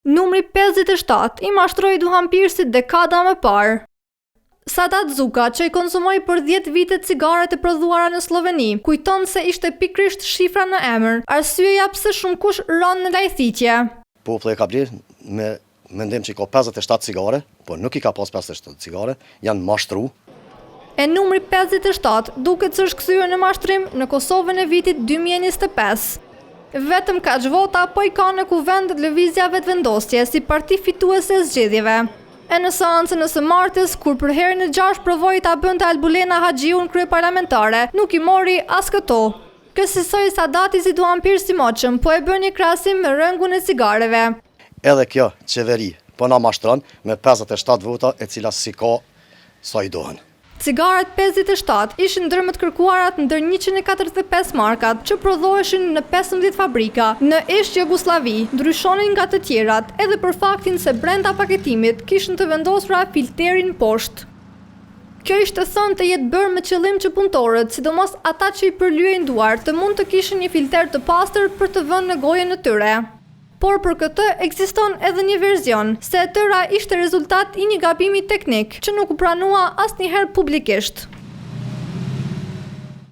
Numri 57 i mashtroi Duhan Pirsit dekada më parë. Sadat Zuka, që i konsumoi për 10 vite cigaret e prodhuara në Sloveni, kujton se ishte pikërisht shifra në emër, arsyeja pse shumë kush rron në lajthitje. Populli ka bler me mendim që ka 57 cigare, por nuk i ka pas 57 cigare, janë mashtru. E numri 57 duket se është kthyer në mashtrim në Kosovën e vitit 2025. Vetëm kaq vota po i ka në kuvend lëvizja vetëvendosje si parti fituese e zgjedhjeve. E në seancën e së martes, kur për herën e 6 provoi ta bënte Albulena Haxhiun kryeparlamentare, nuk i mori as këto. Kësaj Sadati si Duhan Pirsi moçëm, po e bën një krahasim me rëngun e cigareve. Edhe kjo qeveri po na mashtron me 57 vota e cila si ka sa i dohen. Cigaret 57 ishin ndër më të kërkuarat ndër 145 markat që prodhoheshin në 15 fabrika në Isht Jugosllavi, ndryshonin nga të tjerat edhe për faktin se brenda paketimit kishin të vendosura filterin poshtë. Kjo ishte thënë të jetë bërë me qëllim që punëtorët, sidomos ata që i përlyejnë duart, të mund të kishin një filter të pastër për të vënë në gojën e tyre. Por për këtë ekziston edhe një verzion, se e tëra ishte rezultat i një gabimi teknik që nuk u pranua asnjëherë publikisht.